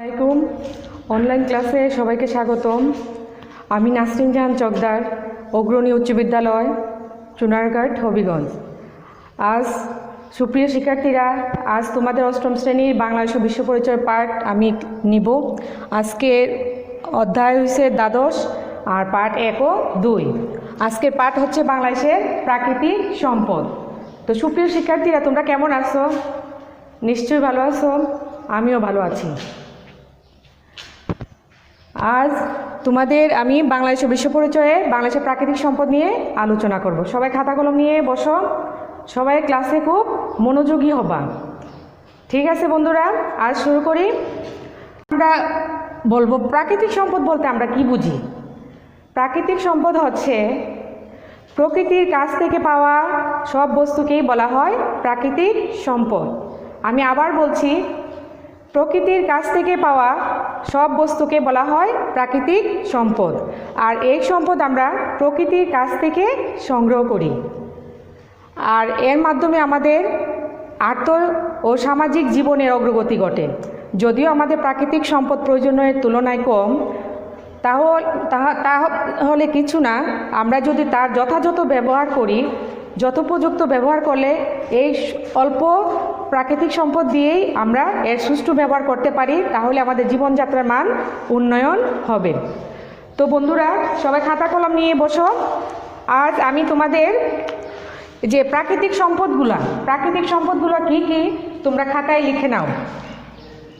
আসসালামাইকুম। অনলাইন ক্লাসে সবাইকে স্বাগতম। আমি নাসরিন জাহান চকদার, অগ্রণী উচ্চ বিদ্যালয়, চুনারঘাট, হবিগঞ্জ। আজ সুপ্রিয় শিক্ষার্থীরা, আজ তোমাদের অষ্টম শ্রেণীর বাংলাদেশ ও বিশ্ব পরিচয় পাঠ আমি নিব। আজকের অধ্যায় হচ্ছে দ্বাদশ, আর পাঠ 1 ও 2। আজকের পাঠ হচ্ছে বাংলাদেশের প্রাকৃতিক সম্পদ। তো সুপ্রিয় শিক্ষার্থীরা, তোমরা কেমন আছো? নিশ্চয়ই ভালো আছো, আমিও ভালো আছি। আজ তোমাদের আমি বাংলাদেশ ও বিশ্ব পরিচয়ে বাংলাদেশের প্রাকৃতিক সম্পদ নিয়ে আলোচনা করব। সবাই খাতা কলম নিয়ে বসো, সবাই ক্লাসে খুব মনোযোগী হবা। ঠিক আছে বন্ধুরা, আজ শুরু করি। আমরা বলবো প্রাকৃতিক সম্পদ বলতে আমরা কি বুঝি। প্রাকৃতিক সম্পদ হচ্ছে প্রকৃতির কাছ থেকে পাওয়া সব বস্তুকেই বলা হয় প্রাকৃতিক সম্পদ। আমি আবার বলছি, প্রকৃতির কাছ থেকে পাওয়া সব বস্তুকে বলা হয় প্রাকৃতিক সম্পদ। আর এই সম্পদ আমরা প্রকৃতির কাছ থেকে সংগ্রহ করি, আর এর মাধ্যমে আমাদের আর্থ ও সামাজিক জীবনের অগ্রগতি ঘটে। যদিও আমাদের প্রাকৃতিক সম্পদ প্রয়োজনের তুলনায় কম, তাহলে কিছু না, আমরা যদি তার যথাযথ ব্যবহার করি, যথোপযুক্ত ব্যবহার করলে এই অল্প প্রাকৃতিক সম্পদ দিয়েই আমরা এর সুষ্ঠু ব্যবহার করতে পারি, তাহলে আমাদের জীবনযাত্রার মান উন্নয়ন হবে। তো বন্ধুরা, সবাই খাতা কলম নিয়ে বসো। আজ আমি তোমাদের যে প্রাকৃতিক সম্পদগুলো কি কি তোমরা খাতায় লিখে নাও।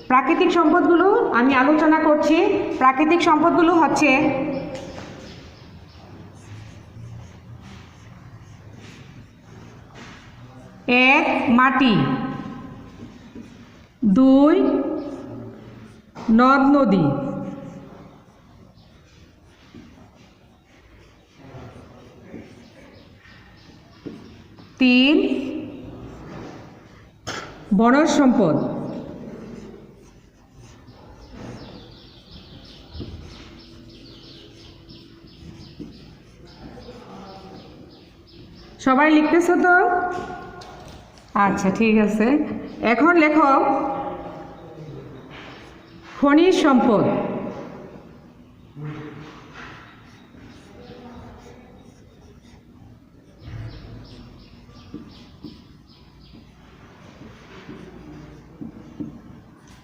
প্রাকৃতিক সম্পদগুলো আমি আলোচনা করছি। প্রাকৃতিক সম্পদগুলো হচ্ছে এক, মাটি; 2, নদ নদী; 3, বনজ সম্পদ; 4, সবাই লিখতেছো তো? আচ্ছা, ঠিক আছে। এখন লেখো খনিজ সম্পদ।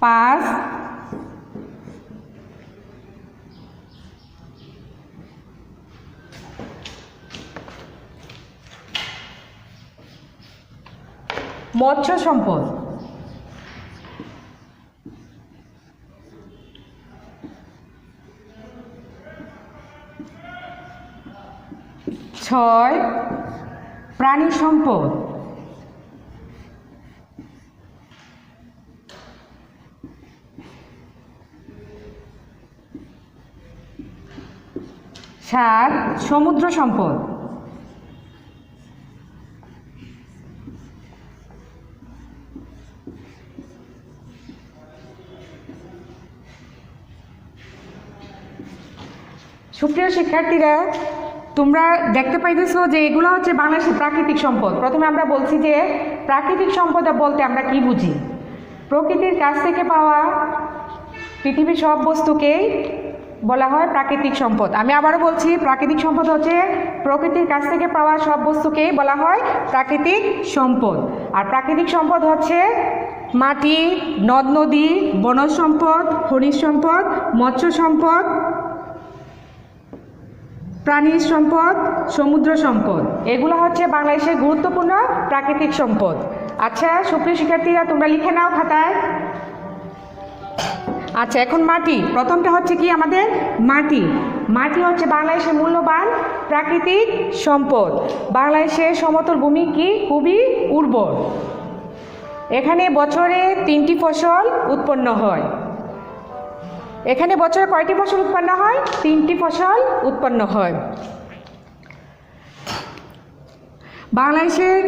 5, মৎস্য সম্পদ। 6, প্রাণী সম্পদ। 7, সমুদ্র সম্পদ। 8, সুপ্রিয় শিক্ষার্থীরা, তোমরা দেখতে পাইতেছো যে এগুলো হচ্ছে বাংলাদেশের প্রাকৃতিক সম্পদ। প্রথমে আমরা বলছি যে প্রাকৃতিক সম্পদ বলতে আমরা কি বুঝি। প্রকৃতির কাছ থেকে পাওয়া পৃথিবীর সব বস্তুকেই বলা হয় প্রাকৃতিক সম্পদ। আমি আবারও বলছি, প্রাকৃতিক সম্পদ হচ্ছে প্রকৃতির কাছ থেকে পাওয়া সব বস্তুকেই বলা হয় প্রাকৃতিক সম্পদ। আর প্রাকৃতিক সম্পদ হচ্ছে মাটি, নদ নদী, বনজ সম্পদ, খনিজ সম্পদ, মৎস্য সম্পদ, প্রাণী সম্পদ, সমুদ্র সম্পদ। এগুলো হচ্ছে বাংলাদেশের গুরুত্বপূর্ণ প্রাকৃতিক সম্পদ। আচ্ছা সুপ্রিয় শিক্ষার্থীরা, তোমরা লিখে নাও খাতায়। আচ্ছা, এখন মাটি। প্রথমটা হচ্ছে কি আমাদের মাটি। মাটি হচ্ছে বাংলাদেশের মূল্যবান প্রাকৃতিক সম্পদ। বাংলাদেশের সমতল ভূমি কি খুবই উর্বর। এখানে বছরে 3টি ফসল উৎপন্ন হয়। এখানে বছরে কয়টি ফসল উৎপন্ন হয়? 3টি ফসল উৎপন্ন হয়। বাংলাদেশের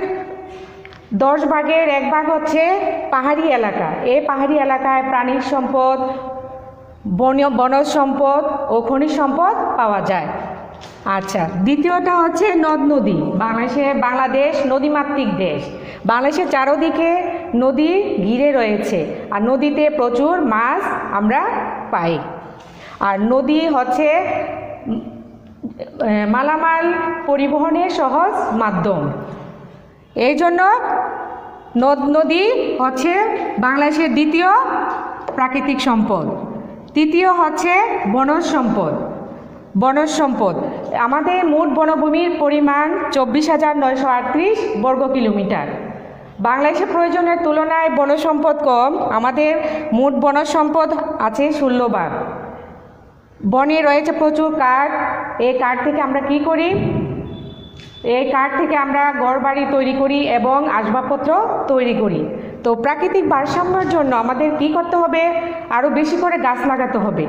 10 ভাগের 1 ভাগ হচ্ছে পাহাড়ি এলাকা। এই পাহাড়ি এলাকায় প্রাণীর সম্পদ, বনজ সম্পদ ও খনিজ সম্পদ পাওয়া যায়। আচ্ছা, দ্বিতীয়টা হচ্ছে নদ নদী। বাংলাদেশ নদীমাতৃক দেশ। বাংলাদেশের চারদিকে নদী ঘিরে রয়েছে আর নদীতে প্রচুর মাছ আমরা পাই। আর নদী হচ্ছে মালামাল পরিবহনের সহজ মাধ্যম। এই জন্য নদ নদী হচ্ছে বাংলাদেশের দ্বিতীয় প্রাকৃতিক সম্পদ। তৃতীয় হচ্ছে বনজ সম্পদ। বনজ সম্পদ আমাদের মোট বনভূমির পরিমাণ 24,938 বর্গ কিলোমিটার। বাংলাদেশের প্রয়োজনের তুলনায় বনজ সম্পদ কম। আমাদের মোট বনজ সম্পদ আছে 16 ভাগ। বনে রয়েছে প্রচুর কাঠ। এই কাঠ থেকে আমরা কি করি? এই কাঠ থেকে আমরা ঘরবাড়ি তৈরি করি এবং আসবাবপত্র তৈরি করি। তো প্রাকৃতিক ভারসাম্যের জন্য আমাদের কি করতে হবে? আরও বেশি করে গাছ লাগাতে হবে।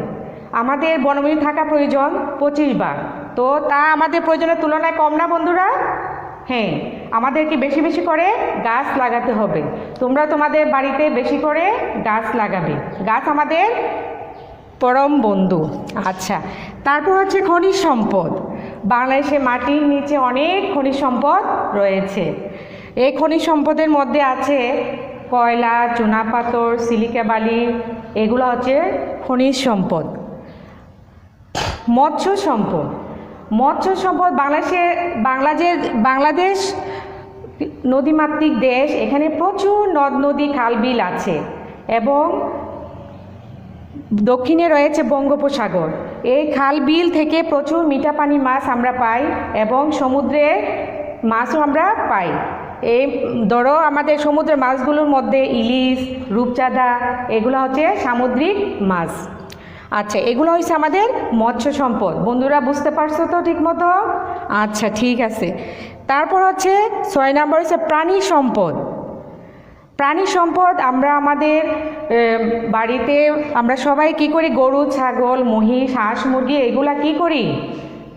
আমাদের বনভূমি থাকা প্রয়োজন 25 ভাগ। তো তা আমাদের প্রয়োজনের তুলনায় কম না বন্ধুরা? হ্যাঁ, আমাদেরকে বেশি বেশি করে গাছ লাগাতে হবে। তোমরা তোমাদের বাড়িতে বেশি করে গাছ লাগাবে। গাছ আমাদের পরম বন্ধু। আচ্ছা, তারপর হচ্ছে খনিজ সম্পদ। বাংলাদেশে মাটির নিচে অনেক খনিজ সম্পদ রয়েছে। এই খনিজ সম্পদের মধ্যে আছে কয়লা, চুনাপাথর, সিলিকা বালি, এগুলো হচ্ছে খনিজ সম্পদ। মৎস্য সম্পদ। মৎস্য সম্পদ বাংলাদেশ নদীমাতৃক দেশ। এখানে প্রচুর নদ নদী খাল বিল আছে এবং দক্ষিণে রয়েছে বঙ্গোপসাগর। এই খাল বিল থেকে প্রচুর মিঠা পানির মাছ আমরা পাই এবং সমুদ্রে মাছও আমরা পাই। এই ধরো আমাদের সমুদ্রের মাছগুলোর মধ্যে ইলিশ, রূপচাঁদা, এগুলো হচ্ছে সামুদ্রিক মাছ। আচ্ছা, এগুলো হচ্ছে আমাদের মৎস্য সম্পদ। বন্ধুরা বুঝতে পারছো তো ঠিক মতো? আচ্ছা, ঠিক আছে। তারপর হচ্ছে 6 নম্বর হচ্ছে প্রাণী সম্পদ। প্রাণী সম্পদ আমরা আমাদের বাড়িতে আমরা সবাই কি করি? গরু, ছাগল, মহিষ, হাঁস, মুরগি এগুলা কি করি?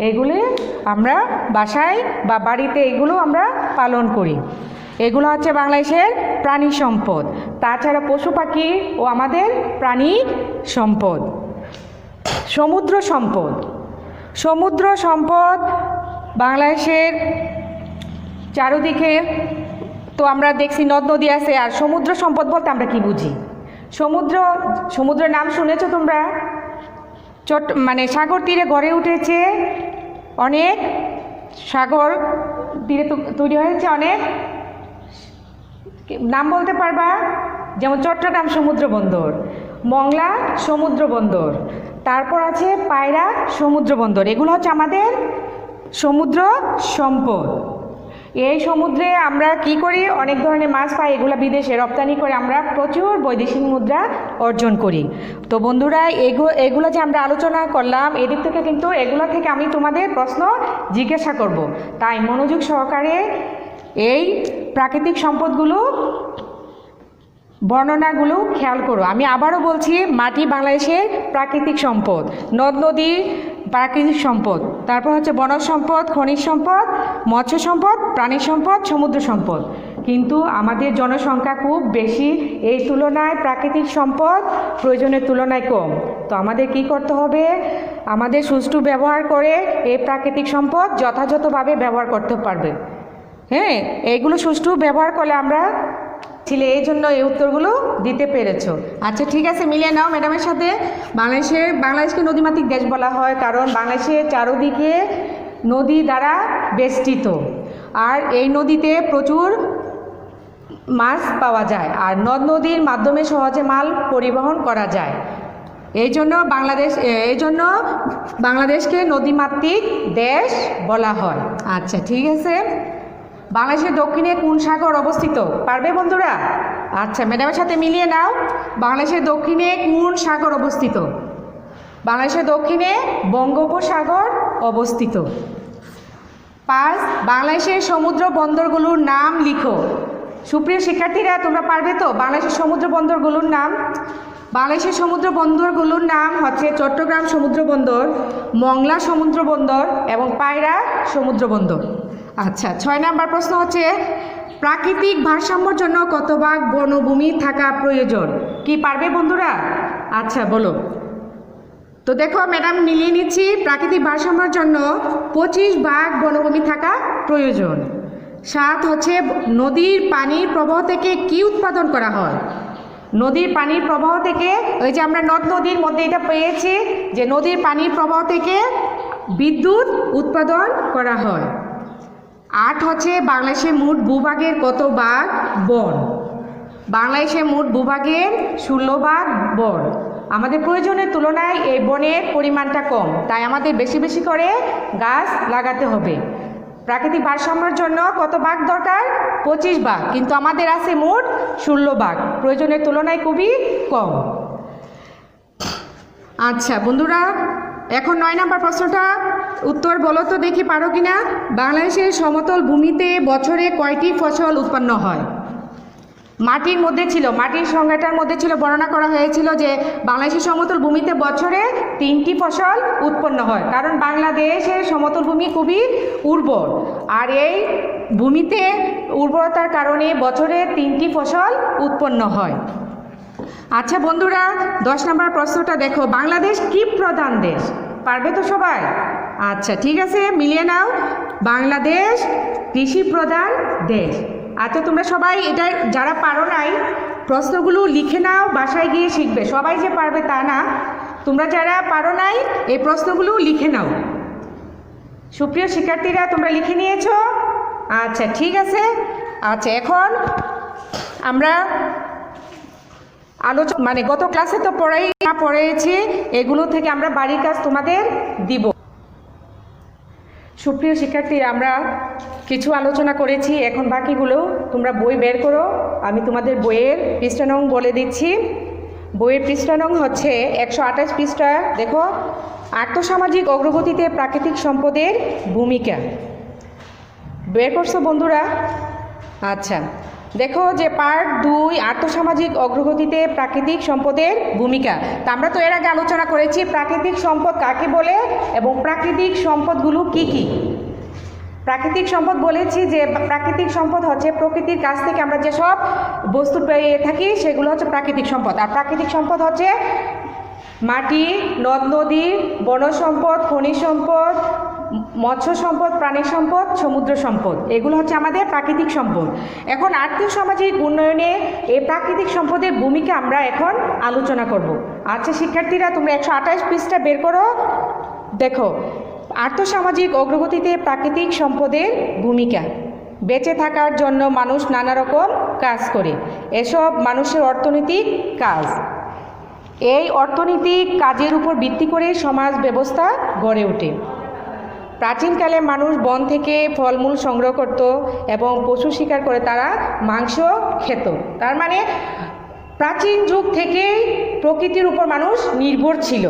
এগুলি আমরা বাসায় বা বাড়িতে এগুলো আমরা পালন করি। এগুলো হচ্ছে বাংলাদেশের প্রাণী সম্পদ। তাছাড়া পশু পাখি ও আমাদের প্রাণী সম্পদ। সমুদ্র সম্পদ। সমুদ্র সম্পদ বাংলাদেশের চারদিকে তো আমরা দেখছি নদ নদী আছে। আর সমুদ্র সম্পদ বলতে আমরা কি বুঝি? সমুদ্রের নাম শুনেছো তোমরা? মানে সাগর তীরে গড়ে উঠেছে অনেক, সাগর তীরে তৈরি হয়েছে অনেক, নাম বলতে পারবা? যেমন চট্টগ্রাম সমুদ্র বন্দর, মংলা সমুদ্র বন্দর, তারপর আছে পায়রা সমুদ্র বন্দর। এগুলো হচ্ছে আমাদের সমুদ্র সম্পদ। এই সমুদ্রে আমরা কি করি? অনেক ধরনের মাছ পাই, এগুলো বিদেশে রপ্তানি করে আমরা প্রচুর বৈদেশিক মুদ্রা অর্জন করি। তো বন্ধুরা এগুলো যে আমরা আলোচনা করলাম, এদিক থেকে কিন্তু এগুলো থেকে আমি তোমাদের প্রশ্ন জিজ্ঞাসা করব। তাই মনোযোগ সহকারে এই প্রাকৃতিক সম্পদগুলো বর্ণনাগুলো খেয়াল করো। আমি আবারও বলছি, মাটি বাংলাদেশের প্রাকৃতিক সম্পদ, নদ নদী প্রাকৃতিক সম্পদ, তারপর হচ্ছে বনজ সম্পদ, খনিজ সম্পদ, মৎস্য সম্পদ, প্রাণী সম্পদ, সমুদ্র সম্পদ। কিন্তু আমাদের জনসংখ্যা খুব বেশি, এই তুলনায় প্রাকৃতিক সম্পদ প্রয়োজনের তুলনায় কম। তো আমাদের কি করতে হবে? আমাদের সুষ্ঠু ব্যবহার করে এই প্রাকৃতিক সম্পদ যথাযথভাবে ব্যবহার করতে পারবে। হ্যাঁ, এইগুলো সুষ্ঠু ব্যবহার করলে আমরা ছিলে, এই জন্য এই উত্তরগুলো দিতে পেরেছো। আচ্ছা, ঠিক আছে, মিলিয়ে নাও ম্যাডামের সাথে। বাংলাদেশকে নদীমাতৃক দেশ বলা হয় কারণ বাংলাদেশের চারদিকে নদী দ্বারা বেষ্টিত, আর এই নদীতে প্রচুর মাছ পাওয়া যায়, আর নদ নদীর মাধ্যমে সহজে মাল পরিবহন করা যায়। এই জন্য বাংলাদেশকে নদীমাতৃক দেশ বলা হয়। আচ্ছা, ঠিক আছে। বাংলাদেশের দক্ষিণে কোন সাগর অবস্থিত? পারবে বন্ধুরা? আচ্ছা, ম্যাডামের সাথে মিলিয়ে নাও। বাংলাদেশের দক্ষিণে কোন সাগর অবস্থিত? বাংলাদেশের দক্ষিণে বঙ্গোপসাগর অবস্থিত। 5, বাংলাদেশের সমুদ্র বন্দরগুলোর নাম লিখো। সুপ্রিয় শিক্ষার্থীরা, তোমরা পারবে তো? বাংলাদেশের সমুদ্র বন্দরগুলোর নাম। বাংলাদেশের সমুদ্র বন্দরগুলোর নাম হচ্ছে চট্টগ্রাম সমুদ্র বন্দর, মংলা সমুদ্র বন্দর এবং পায়রা সমুদ্র বন্দর। আচ্ছা, 6 নম্বর প্রশ্ন হচ্ছে, প্রাকৃতিক ভারসাম্যের জন্য কত ভাগ বনভূমি থাকা প্রয়োজন? কি পারবে বন্ধুরা? আচ্ছা, বলো তো। দেখো ম্যাডাম মিলিয়ে নিচ্ছি। প্রাকৃতিক ভারসাম্যের জন্য 25 ভাগ বনভূমি থাকা প্রয়োজন। 7 হচ্ছে নদীর পানির প্রবাহ থেকে কি উৎপাদন করা হয়? নদীর পানির প্রবাহ থেকে, ওই যে আমরা নদ নদীর মধ্যে এটা পেয়েছি যে নদীর পানির প্রবাহ থেকে বিদ্যুৎ উৎপাদন করা হয়। 8 হচ্ছে বাংলাদেশের মোট ভূভাগের কত ভাগ বন? বাংলাদেশের মোট ভূভাগের 16 ভাগ বন। আমাদের প্রয়োজনের তুলনায় এই বনের পরিমাণটা কম, তাই আমাদের বেশি বেশি করে গাছ লাগাতে হবে। প্রাকৃতিক ভারসাম্যের জন্য কত ভাগ দরকার? 25 ভাগ, কিন্তু আমাদের আছে মোট 16 ভাগ, প্রয়োজনের তুলনায় খুবই কম। আচ্ছা বন্ধুরা, এখন 9 নম্বর প্রশ্নটা উত্তর বলো তো দেখি পারো কিনা। বাংলাদেশের সমতল ভূমিতে বছরে কয়টি ফসল উৎপন্ন হয়? মাটির মধ্যে ছিল, মাটির সংজ্ঞাটার মধ্যে ছিল, বর্ণনা করা হয়েছিল যে বাংলাদেশের সমতল ভূমিতে বছরে 3টি ফসল উৎপন্ন হয়, কারণ বাংলাদেশের সমতল ভূমি খুবই উর্বর, আর এই ভূমিতে উর্বরতার কারণে বছরে 3টি ফসল উৎপন্ন হয়। আচ্ছা বন্ধুরা, 10 নম্বর প্রশ্নটা দেখো, বাংলাদেশ কি প্রধান দেশ? পারবে তো সবাই? আচ্ছা ঠিক আছে, মিলিয়ে নাও, বাংলাদেশ কৃষি প্রধান দেশ। আচ্ছা তোমরা সবাই এটা যারা পারো নাই প্রশ্নগুলো লিখে নাও, বাসায় গিয়ে শিখবে। সবাই যে পারবে তা না, তোমরা যারা পারো নাই এই প্রশ্নগুলো লিখে নাও। সুপ্রিয় শিক্ষার্থীরা, তোমরা লিখে নিয়েছো? আচ্ছা ঠিক আছে। আচ্ছা এখন আমরা গত ক্লাসে তো পড়েছি, এগুলো থেকে আমরা বাড়ির কাজ তোমাদের দিব। সুপ্রিয় শিক্ষার্থীরা, আমরা কিছু আলোচনা করেছি, এখন বাকিগুলো তোমরা বই বের করো। আমি তোমাদের বইয়ের পৃষ্ঠা নং বলে দিচ্ছি। বইয়ের পৃষ্ঠা নং হচ্ছে 128 পৃষ্ঠা। দেখো, আর্থসামাজিক অগ্রগতিতে প্রাকৃতিক সম্পদের ভূমিকা। বের করছো বন্ধুরা? আচ্ছা দেখো যে পার্ট 2, আর্থসামাজিক অগ্রগতিতে প্রাকৃতিক সম্পদের ভূমিকা। তা আমরা তো এর আগে আলোচনা করেছি প্রাকৃতিক সম্পদ কাকে বলে এবং প্রাকৃতিক সম্পদগুলো কি কি। প্রাকৃতিক সম্পদ বলেছি যে প্রাকৃতিক সম্পদ হচ্ছে প্রকৃতির কাছ থেকে আমরা যেসব বস্তু পেয়ে থাকি সেগুলো হচ্ছে প্রাকৃতিক সম্পদ। আর প্রাকৃতিক সম্পদ হচ্ছে মাটি, নদ নদী, বন সম্পদ, খনিজ সম্পদ, মৎস্য সম্পদ, প্রাণী সম্পদ, সমুদ্র সম্পদ, এগুলো হচ্ছে আমাদের প্রাকৃতিক সম্পদ। এখন আর্থিক সামাজিক উন্নয়নে এই প্রাকৃতিক সম্পদের ভূমিকা আমরা এখন আলোচনা করব। আচ্ছা শিক্ষার্থীরা, তোমরা 128 পৃষ্ঠা বের করো। দেখো, আর্থসামাজিক অগ্রগতিতে প্রাকৃতিক সম্পদের ভূমিকা। বেঁচে থাকার জন্য মানুষ নানা রকম কাজ করে, এসব মানুষের অর্থনৈতিক কাজ। এই অর্থনৈতিক কাজের উপর ভিত্তি করে সমাজ ব্যবস্থা গড়ে ওঠে। প্রাচীনকালে মানুষ বন থেকে ফলমূল সংগ্রহ করত এবং পশু শিকার করে তারা মাংস খেত। তার মানে প্রাচীন যুগ থেকেই প্রকৃতির উপর মানুষ নির্ভর ছিল।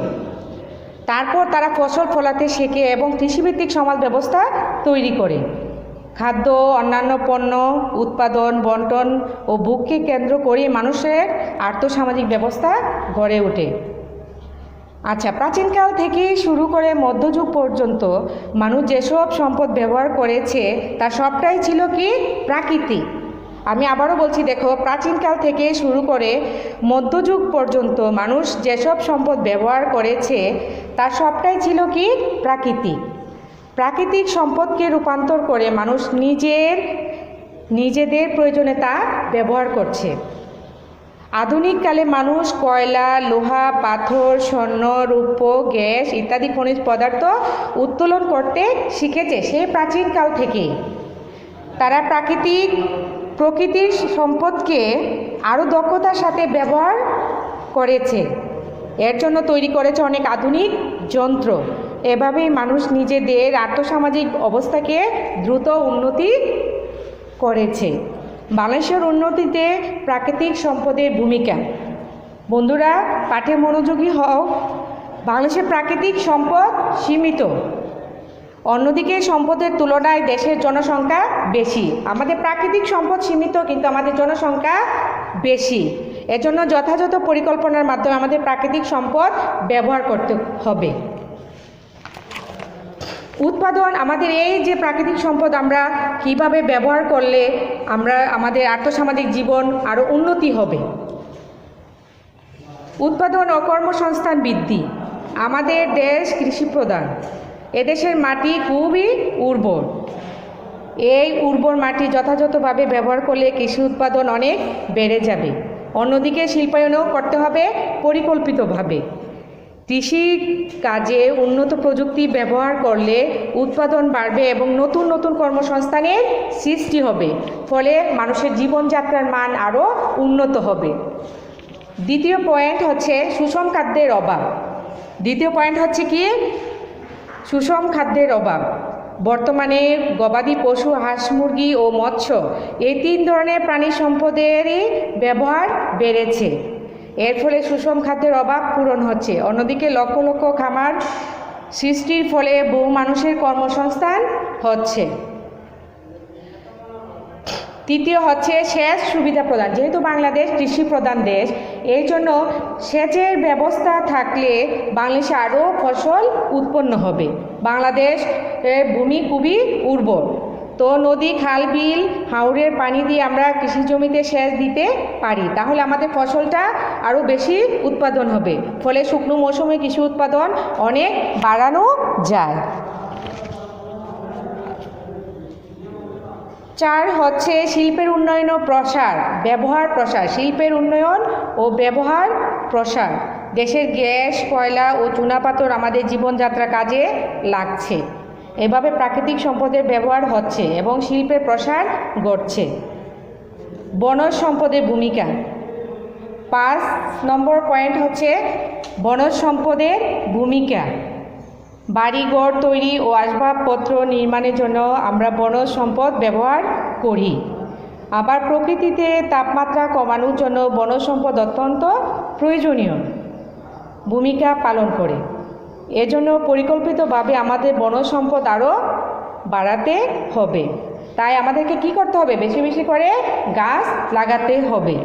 তারপর তারা ফসল ফলাতে শেখে এবং কৃষিভিত্তিক সমাজ ব্যবস্থা তৈরি করে। খাদ্য, অন্যান্য পণ্য উৎপাদন, বন্টন ও ভোগকে কেন্দ্র করে মানুষের আর্থসামাজিক ব্যবস্থা গড়ে ওঠে। আচ্ছা, প্রাচীনকাল থেকে শুরু করে মধ্যযুগ পর্যন্ত মানুষ যেসব সম্পদ ব্যবহার করেছে তার সবটাই ছিল কি? প্রাকৃতিক। আমি আবারও বলছি, দেখো, প্রাচীনকাল থেকে শুরু করে মধ্যযুগ পর্যন্ত মানুষ যেসব সম্পদ ব্যবহার করেছে তার সবটাই ছিল কি? প্রাকৃতিক। প্রাকৃতিক সম্পদকে রূপান্তর করে মানুষ নিজেদের প্রয়োজনে তা ব্যবহার করছে। আধুনিককালে মানুষ কয়লা, লোহা, পাথর, স্বর্ণ, রৌপ্য, গ্যাস ইত্যাদি খনিজ পদার্থ উত্তোলন করতে শিখেছে সেই প্রাচীনকাল থেকেই। তারা প্রকৃতির সম্পদকে আরও দক্ষতার সাথে ব্যবহার করেছে। এর জন্য তৈরি করেছে অনেক আধুনিক যন্ত্র। এভাবেই মানুষ নিজেদের আর্থসামাজিক অবস্থাকে দ্রুত উন্নতি করেছে। বাংলাদেশের উন্নতিতে প্রাকৃতিক সম্পদের ভূমিকা। বন্ধুরা, পাঠে মনোযোগী হও। বাংলাদেশের প্রাকৃতিক সম্পদ সীমিত, অন্যদিকে সম্পদের তুলনায় দেশের জনসংখ্যা বেশি। আমাদের প্রাকৃতিক সম্পদ সীমিত কিন্তু আমাদের জনসংখ্যা বেশি। এজন্য যথাযথ পরিকল্পনার মাধ্যমে আমাদের প্রাকৃতিক সম্পদ ব্যবহার করতে হবে। উৎপাদন, আমাদের এই যে প্রাকৃতিক সম্পদ আমরা কিভাবে ব্যবহার করলে আমাদের আর্থসামাজিক জীবন আরও উন্নতি হবে। উৎপাদন ও কর্মসংস্থান বৃদ্ধি। আমাদের দেশ কৃষি প্রধান। এদেশের মাটি খুবই উর্বর। এই উর্বর মাটি যথাযথভাবে ব্যবহার করলে কৃষি উৎপাদন অনেক বেড়ে যাবে। অন্যদিকে শিল্পায়নও করতে হবে পরিকল্পিতভাবে। কৃষি কাজে উন্নত প্রযুক্তি ব্যবহার করলে উৎপাদন বাড়বে এবং নতুন নতুন কর্মসংস্থানের সৃষ্টি হবে, ফলে মানুষের জীবনযাত্রার মান আরও উন্নত হবে। দ্বিতীয় পয়েন্ট হচ্ছে সুষম খাদ্যের অভাব। দ্বিতীয় পয়েন্ট হচ্ছে কি? সুষম খাদ্যের অভাব। বর্তমানে গবাদি পশু, হাঁস মুরগি ও মৎস্য এই 3 ধরনের প্রাণী সম্পদেরই ব্যবহার বেড়েছে। এর ফলে সুষম খাদ্যের অভাব পূরণ হচ্ছে। অন্যদিকে লক্ষ লক্ষ খামার সৃষ্টির ফলে বহু মানুষের কর্মসংস্থান হচ্ছে। তৃতীয় হচ্ছে সেচ সুবিধা প্রদান। যেহেতু বাংলাদেশ কৃষি প্রধান দেশ, এই জন্য সেচের ব্যবস্থা থাকলে বাংলাদেশে আরও ফসল উৎপন্ন হবে। বাংলাদেশ ভূমি খুবই উর্বর, তো নদী, খাল, বিল, হাওরের পানি দিয়ে আমরা কৃষি জমিতে সেচ দিতে পারি, তাহলে আমাদের ফসলটা আরও বেশি উৎপাদন হবে। ফলে শুকনো মৌসুমে কৃষি উৎপাদন অনেক বাড়ানো যায়। 4 হচ্ছে শিল্পের উন্নয়ন ও প্রসার, ব্যবহার প্রসার। শিল্পের উন্নয়ন ও ব্যবহার প্রসার। দেশের গ্যাস, কয়লা ও চুনাপাথর আমাদের জীবনযাত্রা কাজে লাগছে। এভাবে প্রাকৃতিক সম্পদের ব্যবহার হচ্ছে এবং শিল্পের প্রসার ঘটছে। বনজ সম্পদের ভূমিকা। 5 নম্বর পয়েন্ট হচ্ছে বনজ সম্পদের ভূমিকা। বাড়িঘর তৈরি ও আসবাবপত্র নির্মাণের জন্য আমরা বনজ সম্পদ ব্যবহার করি। আবার প্রকৃতিতে তাপমাত্রা কমানোর জন্য বনজ সম্পদ অত্যন্ত প্রয়োজনীয় ভূমিকা পালন করে। এজন্য পরিকল্পিতভাবে আমাদের বনজ সম্পদ আরও বাড়াতে হবে। তাই আমাদেরকে কি করতে হবে? বেশি বেশি করে গাছ লাগাতে হবে।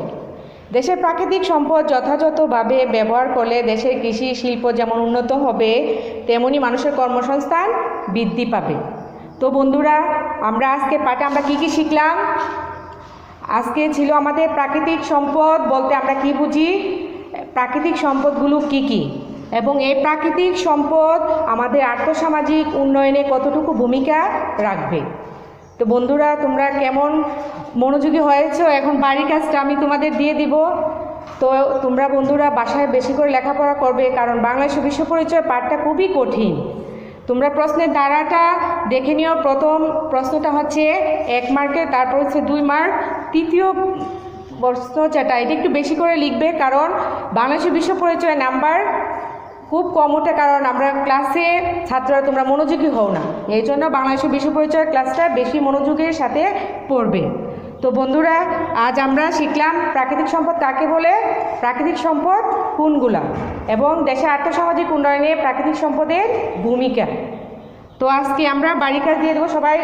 দেশের প্রাকৃতিক সম্পদ যথাযথভাবে ব্যবহার করলে দেশের কৃষি শিল্প যেমন উন্নত হবে, তেমনি মানুষের কর্মসংস্থান বৃদ্ধি পাবে। তো বন্ধুরা, আমরা আজকে পাঠে আমরা কি কি শিখলাম? আজকে ছিল আমাদের প্রাকৃতিক সম্পদ বলতে আমরা কি বুঝি, প্রাকৃতিক সম্পদগুলো কি কি, এবং এই প্রাকৃতিক সম্পদ আমাদের আর্থসামাজিক উন্নয়নে কতটুকু ভূমিকা রাখবে। তো বন্ধুরা, তোমরা কেমন মনোযোগী হয়েছো? এখন বাড়ির কাজটা আমি তোমাদের দিয়ে দিব। তো তোমরা বন্ধুরা বাসায় বেশি করে লেখাপড়া করবে, কারণ বাংলাদেশের বিশ্ব পরিচয় পাঠটা খুবই কঠিন। তোমরা প্রশ্নের ধারাটা দেখে নিও। প্রথম প্রশ্নটা হচ্ছে 1 মার্কের, তারপর হচ্ছে 2 মার্ক। তৃতীয় প্রশ্ন যেটা, এটা একটু বেশি করে লিখবে, কারণ বাংলাদেশের বিশ্ব পরিচয় নাম্বার খুব কম ওঠে, কারণ আমরা ক্লাসে ছাত্ররা তোমরা মনোযোগী হও না। এই জন্য বাংলাদেশের বিশ্ব পরিচয় ক্লাসটা বেশি মনোযোগের সাথে পড়বে। তো বন্ধুরা, আজ আমরা শিখলাম প্রাকৃতিক সম্পদ কাকে বলে, প্রাকৃতিক সম্পদ কোনগুলা, এবং দেশের আর্থসামাজিক উন্নয়নে প্রাকৃতিক সম্পদের ভূমিকা। তো আজকে আমরা বাড়ির কাজ দিয়ে দেবো। সবাই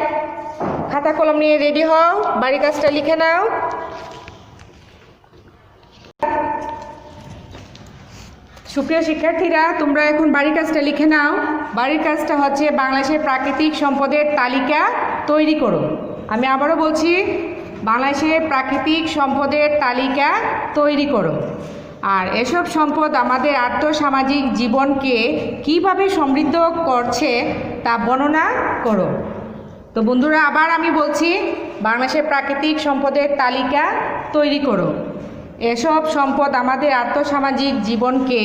খাতা কলম নিয়ে রেডি হও, বাড়ির কাজটা লিখে নাও। সুপ্রিয় শিক্ষার্থীরা, তোমরা এখন বাড়ির কাজটা লিখে নাও। বাড়ির কাজটা হচ্ছে বাংলাদেশের প্রাকৃতিক সম্পদের তালিকা তৈরি করো। আমি আবারও বলছি, বাংলাদেশের প্রাকৃতিক সম্পদের তালিকা তৈরি করো। আর এসব সম্পদ আমাদের আর্থসামাজিক জীবনকে কিভাবে সমৃদ্ধ করছে তা বর্ণনা করো। তো বন্ধুরা, আবার আমি বলছি, বাংলাদেশের প্রাকৃতিক সম্পদের তালিকা তৈরি করো। এসব সম্পদ আমাদের আর্থসামাজিক জীবনকে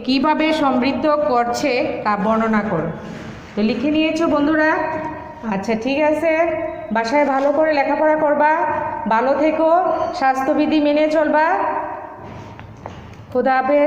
কিভাবে সমৃদ্ধ করছে তা বর্ণনা করো। তো লিখে নিয়েছো বন্ধুরা? আচ্ছা, ঠিক আছে। বাসায় ভালো করে লেখাপড়া করবা, ভালো থেকো, স্বাস্থ্যবিধি মেনে চলবা। খোদা হাফেজ।